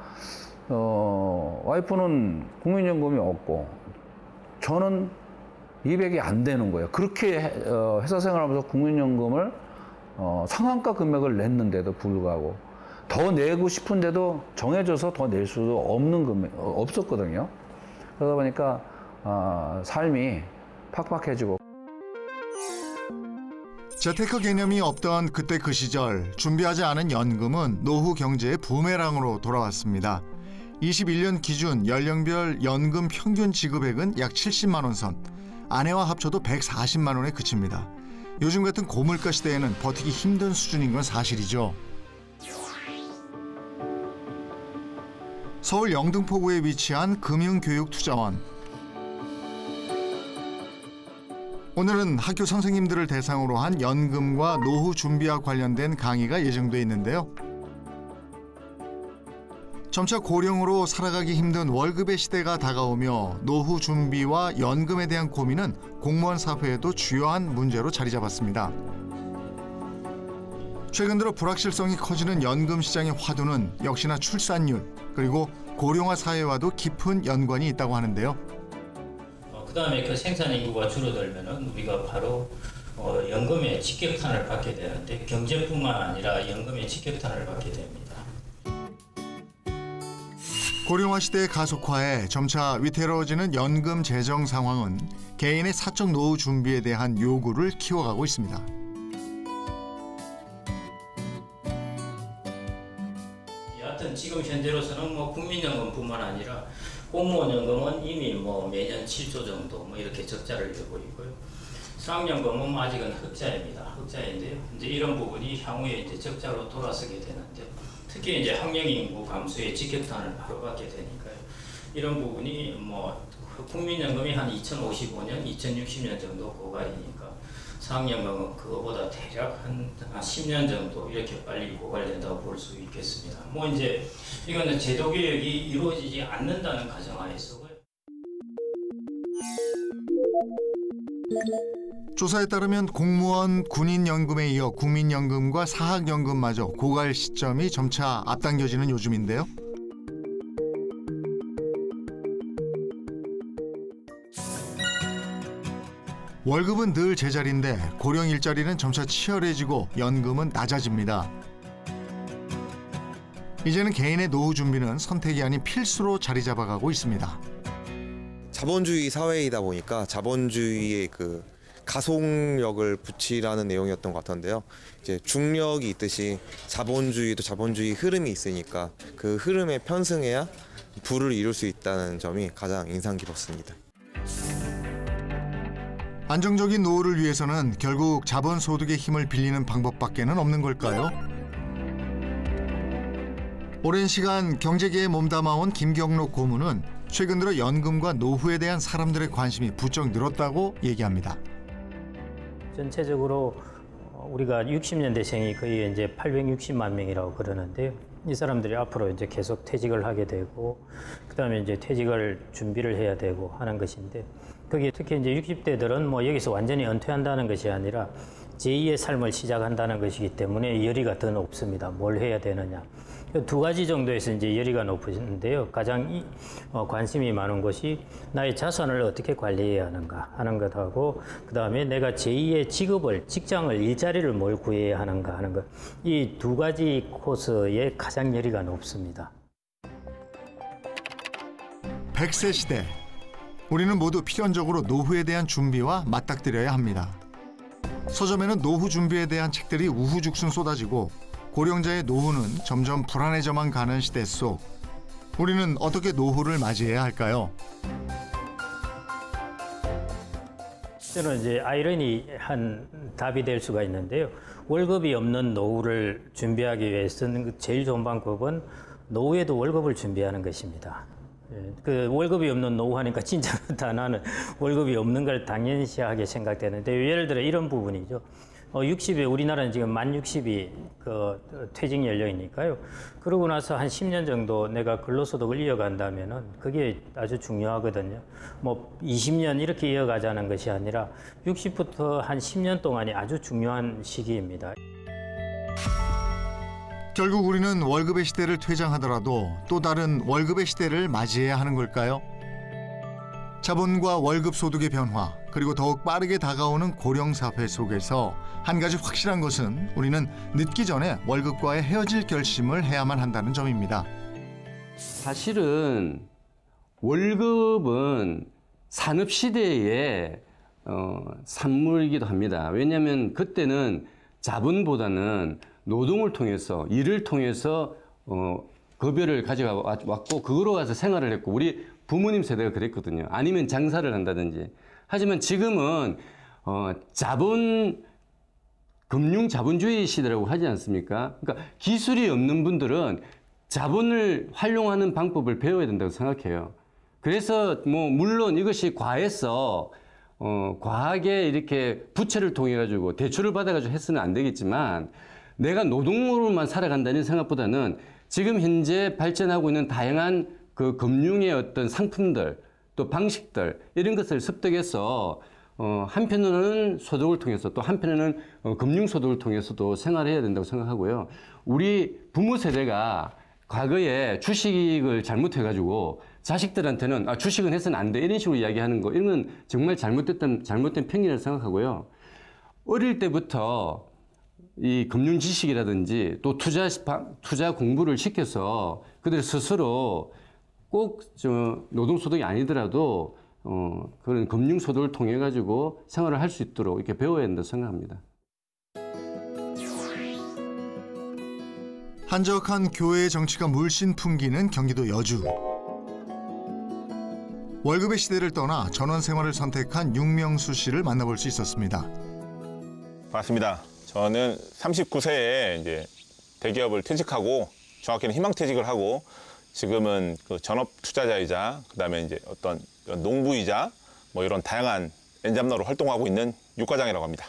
와이프는 국민연금이 없고 저는 200이 안 되는 거예요. 그렇게 회사 생활하면서 국민연금을 상한가 금액을 냈는데도 불구하고 더 내고 싶은데도 정해져서 더 낼 수도 없는 금액 없었거든요. 그러다 보니까 삶이 팍팍해지고. 재테크 개념이 없던 그때 그 시절 준비하지 않은 연금은 노후 경제의 부메랑으로 돌아왔습니다. 21년 기준 연령별 연금 평균 지급액은 약 70만 원 선, 아내와 합쳐도 140만 원에 그칩니다. 요즘 같은 고물가 시대에는 버티기 힘든 수준인 건 사실이죠. 서울 영등포구에 위치한 금융교육투자원. 오늘은 학교 선생님들을 대상으로 한 연금과 노후 준비와 관련된 강의가 예정돼 있는데요. 점차 고령으로 살아가기 힘든 월급의 시대가 다가오며 노후 준비와 연금에 대한 고민은 공무원 사회에도 주요한 문제로 자리 잡았습니다. 최근 들어 불확실성이 커지는 연금 시장의 화두는 역시나 출산율 그리고 고령화 사회와도 깊은 연관이 있다고 하는데요. 그다음에 그 생산 인구가 줄어들면은 우리가 바로 연금의 직격탄을 받게 되는데 경제뿐만 아니라 연금의 직격탄을 받게 됩니다. 고령화 시대의 가속화에 점차 위태로워지는 연금 재정 상황은 개인의 사적 노후 준비에 대한 요구를 키워가고 있습니다. 여하튼 지금 현재로서는 뭐 국민연금뿐만 아니라 공무원 연금은 이미 뭐 매년 7조 정도 뭐 이렇게 적자를 내고 있고요. 수학연금은 아직은 흑자입니다. 흑자인데요. 이제 이런 부분이 향후에 이제 적자로 돌아서게 되는데. 특히 이제 학령 인구 감소의 직격탄을 바로 받게 되니까요. 이런 부분이 뭐 국민연금이 한 2055년, 2060년 정도 고갈이니까 사학연금은 그거보다 대략 한 10년 정도 이렇게 빨리 고갈된다고 볼 수 있겠습니다. 뭐 이제 이거는 제도 개혁이 이루어지지 않는다는 가정하에서고요. 조사에 따르면 공무원, 군인연금에 이어 국민연금과 사학연금마저 고갈 시점이 점차 앞당겨지는 요즘인데요. 월급은 늘 제자리인데 고령 일자리는 점차 치열해지고 연금은 낮아집니다. 이제는 개인의 노후 준비는 선택이 아닌 필수로 자리 잡아가고 있습니다. 자본주의 사회이다 보니까 자본주의의 그 가속력을 붙이라는 내용이었던 것 같은데요. 이제 중력이 있듯이 자본주의도 자본주의 흐름이 있으니까 그 흐름에 편승해야 부를 이룰 수 있다는 점이 가장 인상 깊었습니다. 안정적인 노후를 위해서는 결국 자본소득의 힘을 빌리는 방법밖에는 없는 걸까요? 오랜 시간 경제계에 몸담아온 김경록 고문은 최근 들어 연금과 노후에 대한 사람들의 관심이 부쩍 늘었다고 얘기합니다. 전체적으로 우리가 60년대생이 거의 이제 860만 명이라고 그러는데요. 이 사람들이 앞으로 이제 계속 퇴직을 하게 되고, 그다음에 이제 퇴직을 준비를 해야 되고 하는 것인데, 거기에 특히 이제 60대들은 뭐 여기서 완전히 은퇴한다는 것이 아니라 제2의 삶을 시작한다는 것이기 때문에 열의가 더 높습니다. 뭘 해야 되느냐. 두 가지 정도에서 이제 열의가 높으신데요. 가장 관심이 많은 것이 나의 자산을 어떻게 관리해야 하는가 하는 것하고, 그 다음에 내가 제2의 직업을, 직장을, 일자리를 뭘 구해야 하는가 하는 것. 이 두 가지 코스에 가장 열의가 높습니다. 100세 시대. 우리는 모두 필연적으로 노후에 대한 준비와 맞닥뜨려야 합니다. 서점에는 노후 준비에 대한 책들이 우후죽순 쏟아지고 고령자의 노후는 점점 불안해져만 가는 시대 속 우리는 어떻게 노후를 맞이해야 할까요? 저는 이제 아이러니한 답이 될 수가 있는데요. 월급이 없는 노후를 준비하기 위해서는 제일 좋은 방법은 노후에도 월급을 준비하는 것입니다. 그 월급이 없는 노후 하니까 진짜 다 나는 월급이 없는 걸 당연시하게 생각되는데 예를 들어 이런 부분이죠. 60에 우리나라는 지금 만 60이 그 퇴직 연령이니까요. 그러고 나서 한 10년 정도 내가 근로소득을 이어간다면은 그게 아주 중요하거든요. 뭐 20년 이렇게 이어가자는 것이 아니라 60부터 한 10년 동안이 아주 중요한 시기입니다. 결국 우리는 월급의 시대를 퇴장하더라도 또 다른 월급의 시대를 맞이해야 하는 걸까요? 자본과 월급 소득의 변화, 그리고 더욱 빠르게 다가오는 고령사회 속에서 한 가지 확실한 것은 우리는 늦기 전에 월급과의 헤어질 결심을 해야만 한다는 점입니다. 사실은 월급은 산업시대의 산물이기도 합니다. 왜냐하면 그때는 자본보다는 노동을 통해서, 일을 통해서 급여를 가져왔고 그거로 가서 생활을 했고 우리 부모님 세대가 그랬거든요. 아니면 장사를 한다든지. 하지만 지금은 금융 자본주의 시대라고 하지 않습니까? 그러니까 기술이 없는 분들은 자본을 활용하는 방법을 배워야 된다고 생각해요. 그래서 뭐 물론 이것이 과해서 과하게 이렇게 부채를 통해 가지고 대출을 받아 가지고 해서는 안 되겠지만 내가 노동으로만 살아간다는 생각보다는 지금 현재 발전하고 있는 다양한 그 금융의 어떤 상품들 또 방식들 이런 것을 습득해서 한편으로는 소득을 통해서 또 한편으로는 금융 소득을 통해서도 생활해야 된다고 생각하고요. 우리 부모 세대가 과거에 주식을 잘못해 가지고 자식들한테는 주식은 해서는 안 돼 이런 식으로 이야기하는 거 이런 건 정말 잘못된 편견이라고 생각하고요. 어릴 때부터 이 금융 지식이라든지 또 투자 공부를 시켜서 그들 스스로 꼭 노동소득이 아니더라도 그런 금융소득을 통해 가지고 생활을 할 수 있도록 이렇게 배워야 된다고 생각합니다. 한적한 교회의 정치가 물씬 풍기는 경기도 여주. 월급의 시대를 떠나 전원 생활을 선택한 윤명수 씨를 만나볼 수 있었습니다. 반갑습니다. 저는 39세에 이제 대기업을 퇴직하고 정확히는 희망퇴직을 하고 지금은 그 전업 투자자이자 그다음에 이제 어떤 농부이자 뭐 이런 다양한 엔잡러로 활동하고 있는 육과장이라고 합니다.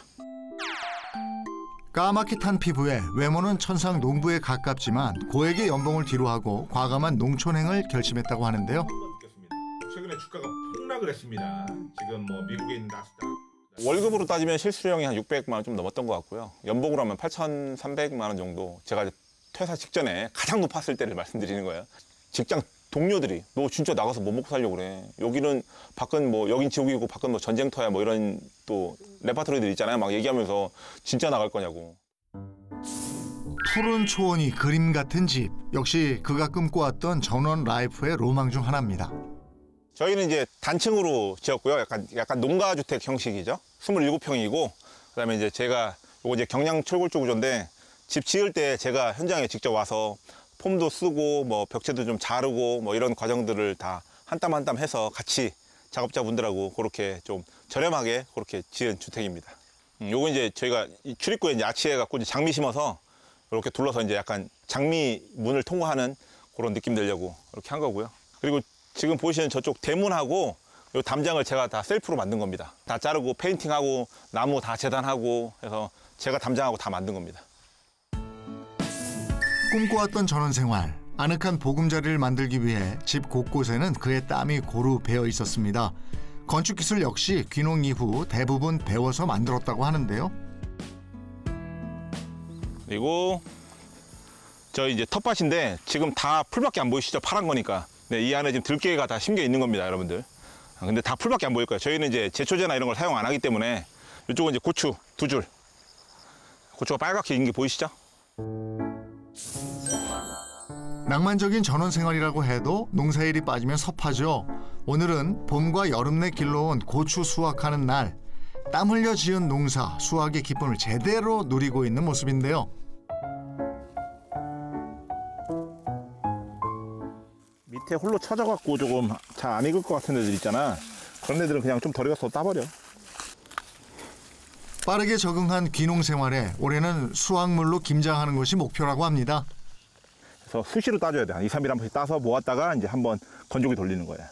까맣게 탄 피부에 외모는 천상 농부에 가깝지만 고액의 연봉을 뒤로하고 과감한 농촌행을 결심했다고 하는데요. 최근에 주가가 폭락을 했습니다. 지금 뭐 미국에 있는 나스닥. 월급으로 따지면 실수령이 한 600만 원 좀 넘었던 것 같고요. 연봉으로 하면 8,300만 원 정도. 제가 퇴사 직전에 가장 높았을 때를 말씀드리는 거예요. 직장 동료들이 너 진짜 나가서 뭐 먹고 살려고 그래. 여기는 밖은 뭐 여긴 지옥이고 밖은 뭐 전쟁터야 뭐 이런 또 레파토리들 있잖아요. 막 얘기하면서 진짜 나갈 거냐고. 푸른 초원이 그림 같은 집. 역시 그가 꿈꿔왔던 전원 라이프의 로망 중 하나입니다. 저희는 이제 단층으로 지었고요. 약간 농가주택 형식이죠. 27평이고 그다음에 이제 제가 요거 이제 경량 철골조 구조인데 집 지을 때 제가 현장에 직접 와서 폼도 쓰고 뭐 벽체도 좀 자르고 뭐 이런 과정들을 다 한 땀 한 땀 해서 같이 작업자분들하고 그렇게 좀 저렴하게 그렇게 지은 주택입니다. 요거 이제 저희가 이 출입구에 이제 아치해 갖고 이제 장미 심어서 이렇게 둘러서 이제 약간 장미 문을 통과하는 그런 느낌 내려고 이렇게 한 거고요. 그리고 지금 보시는 저쪽 대문하고 요 담장을 제가 다 셀프로 만든 겁니다. 다 자르고 페인팅하고 나무 다 재단하고 해서 제가 담장하고 다 만든 겁니다. 꿈꿔왔던 전원생활, 아늑한 보금자리를 만들기 위해 집 곳곳에는 그의 땀이 고루 배어 있었습니다. 건축기술 역시 귀농 이후 대부분 배워서 만들었다고 하는데요. 그리고 저 이제 텃밭인데 지금 다 풀밖에 안 보이시죠? 파란 거니까. 네, 이 안에 지금 들깨가 다 심겨 있는 겁니다, 여러분들. 근데 다 풀밖에 안 보일 거예요. 저희는 이제 제초제나 이런 걸 사용 안 하기 때문에 이쪽은 이제 고추 2줄. 고추가 빨갛게 익은 게 보이시죠? 낭만적인 전원생활이라고 해도 농사일이 빠지면 섭하죠. 오늘은 봄과 여름 내 길러온 고추 수확하는 날. 땀 흘려 지은 농사, 수확의 기쁨을 제대로 누리고 있는 모습인데요. 밑에 홀로 쳐져갖고 조금 잘 안 익을 것 같은 애들 있잖아. 그런 애들은 그냥 좀 덜 익어서 따버려. 빠르게 적응한 귀농 생활에 올해는 수확물로 김장하는 것이 목표라고 합니다. 그래서 수시로 따줘야 돼. 한 2, 3일에 한 번씩 따서 모았다가 이제 한번 건조기 돌리는 거야.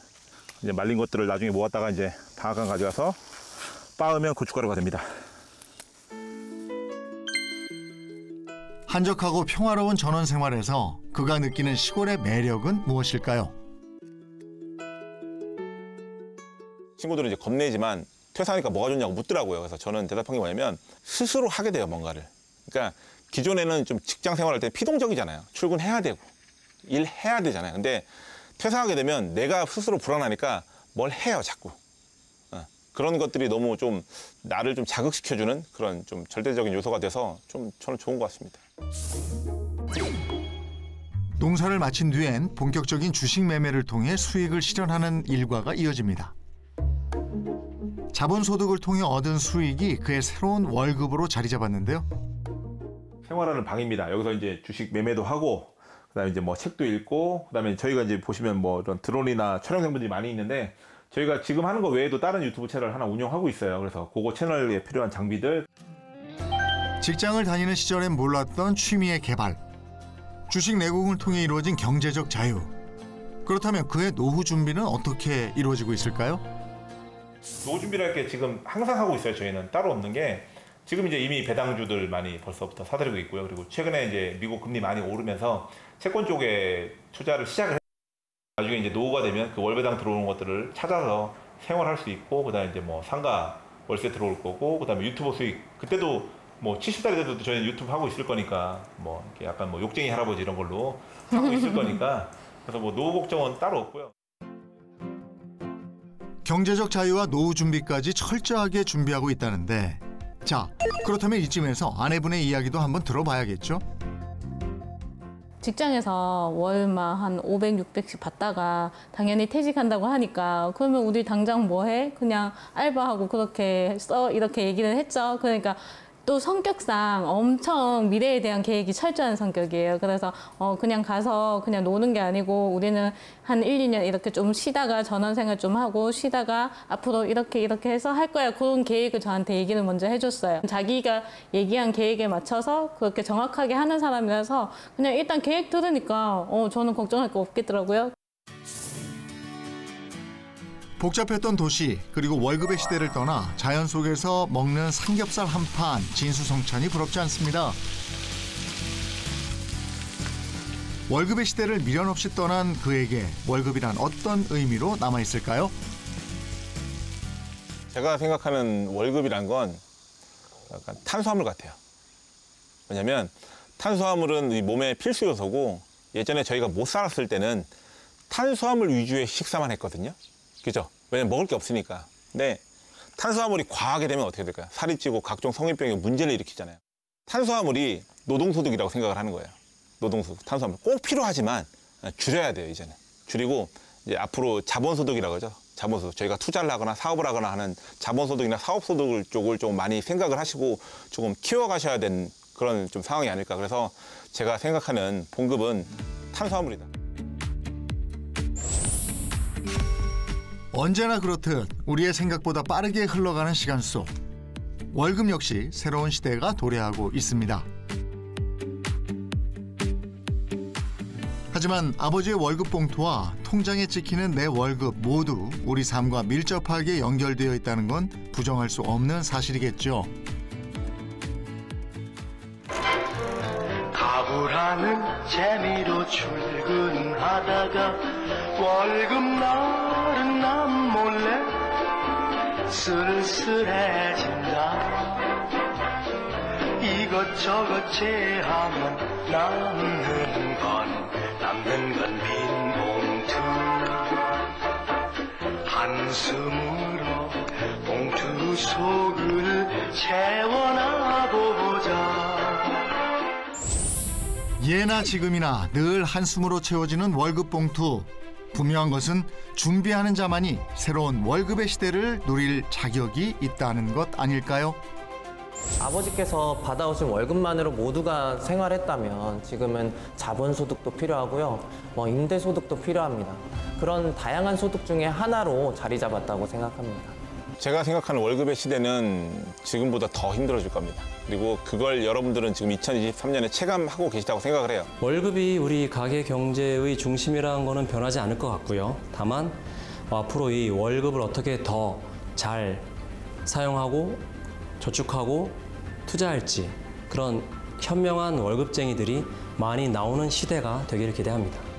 이제 말린 것들을 나중에 모았다가 이제 방앗간 가져가서 빻으면 고춧가루가 됩니다. 한적하고 평화로운 전원 생활에서 그가 느끼는 시골의 매력은 무엇일까요? 친구들은 이제 겁내지만 퇴사하니까 뭐가 좋냐고 묻더라고요. 그래서 저는 대답한 게 뭐냐면 스스로 하게 돼요, 뭔가를. 그러니까 기존에는 좀 직장 생활할 때 피동적이잖아요. 출근해야 되고 일해야 되잖아요. 근데 퇴사하게 되면 내가 스스로 불안하니까 뭘 해요, 자꾸. 그런 것들이 너무 좀 나를 좀 자극시켜주는 그런 좀 절대적인 요소가 돼서 좀 저는 좋은 것 같습니다. 농사를 마친 뒤엔 본격적인 주식 매매를 통해 수익을 실현하는 일과가 이어집니다. 자본소득을 통해 얻은 수익이 그의 새로운 월급으로 자리 잡았는데요. 생활하는 방입니다. 여기서 이제 주식 매매도 하고, 그다음에 이제 뭐 책도 읽고, 그다음에 저희가 이제 보시면 뭐 이런 드론이나 촬영생분들이 많이 있는데 저희가 지금 하는 거 외에도 다른 유튜브 채널 하나 운영하고 있어요. 그래서 그거 채널에 필요한 장비들. 직장을 다니는 시절엔 몰랐던 취미의 개발. 주식 내공을 통해 이루어진 경제적 자유. 그렇다면 그의 노후 준비는 어떻게 이루어지고 있을까요? 노후 준비를 할 게 지금 항상 하고 있어요. 저희는 따로 없는 게 지금 이제 이미 배당주들 많이 벌써부터 사들이고 있고요. 그리고 최근에 이제 미국 금리 많이 오르면서 채권 쪽에 투자를 시작을 했어요. 나중에 이제 노후가 되면 그 월배당 들어오는 것들을 찾아서 생활할 수 있고, 그다음에 이제 뭐 상가 월세 들어올 거고, 그다음에 유튜버 수익, 그때도 뭐 70살이 돼도 저희는 유튜브 하고 있을 거니까 뭐 이렇게 약간 뭐 욕쟁이 할아버지 이런 걸로 하고 있을 거니까, 그래서 뭐 노후 걱정은 따로 없고요. 경제적 자유와 노후 준비까지 철저하게 준비하고 있다는데, 자, 그렇다면 이쯤에서 아내분의 이야기도 한번 들어봐야겠죠? 직장에서 월막 한 500, 600씩 받다가 당연히 퇴직한다고 하니까 그러면 우리 당장 뭐 해? 그냥 알바하고 그렇게 써 이렇게 얘기를 했죠. 그러니까 또 성격상 엄청 미래에 대한 계획이 철저한 성격이에요. 그래서 그냥 가서 그냥 노는 게 아니고 우리는 한 1, 2년 이렇게 좀 쉬다가 전원생활 좀 하고 쉬다가 앞으로 이렇게 해서 할 거야. 그런 계획을 저한테 얘기를 먼저 해줬어요. 자기가 얘기한 계획에 맞춰서 그렇게 정확하게 하는 사람이라서 그냥 일단 계획 들으니까 저는 걱정할 거 없겠더라고요. 복잡했던 도시 그리고 월급의 시대를 떠나 자연 속에서 먹는 삼겹살 한 판, 진수성찬이 부럽지 않습니다. 월급의 시대를 미련 없이 떠난 그에게 월급이란 어떤 의미로 남아있을까요? 제가 생각하는 월급이란 건 약간 탄수화물 같아요. 왜냐면 탄수화물은 이 몸의 필수 요소고, 예전에 저희가 못 살았을 때는 탄수화물 위주의 식사만 했거든요. 그죠? 왜냐면 먹을 게 없으니까. 근데 탄수화물이 과하게 되면 어떻게 될까요? 살이 찌고 각종 성인병에 문제를 일으키잖아요. 탄수화물이 노동소득이라고 생각을 하는 거예요. 노동소득, 탄수화물 꼭 필요하지만 줄여야 돼요, 이제는. 줄이고 이제 앞으로 자본소득이라고 하죠. 자본소득. 저희가 투자를 하거나 사업을 하거나 하는 자본소득이나 사업소득 쪽을 좀 많이 생각을 하시고 조금 키워가셔야 되는 그런 좀 상황이 아닐까. 그래서 제가 생각하는 봉급은 탄수화물이다. 언제나 그렇듯 우리의 생각보다 빠르게 흘러가는 시간 속 월급 역시 새로운 시대가 도래하고 있습니다. 하지만 아버지의 월급 봉투와 통장에 찍히는 내 월급 모두 우리 삶과 밀접하게 연결되어 있다는 건 부정할 수 없는 사실이겠죠. 가불하는 재미로 출근하다가 월급 날은 남 몰래 쓸쓸해진다. 이것저것 제하면 남는 건 빈 봉투. 한숨으로 봉투 속을 채워나보자. 예나 지금이나 늘 한숨으로 채워지는 월급 봉투. 분명한 것은 준비하는 자만이 새로운 월급의 시대를 누릴 자격이 있다는 것 아닐까요? 아버지께서 받아오신 월급만으로 모두가 생활했다면 지금은 자본소득도 필요하고요. 임대소득도 필요합니다. 그런 다양한 소득 중에 하나로 자리 잡았다고 생각합니다. 제가 생각하는 월급의 시대는 지금보다 더 힘들어질 겁니다. 그리고 그걸 여러분들은 지금 2023년에 체감하고 계시다고 생각을 해요. 월급이 우리 가계 경제의 중심이라는 거는 변하지 않을 것 같고요. 다만 앞으로 이 월급을 어떻게 더 잘 사용하고 저축하고 투자할지 그런 현명한 월급쟁이들이 많이 나오는 시대가 되기를 기대합니다.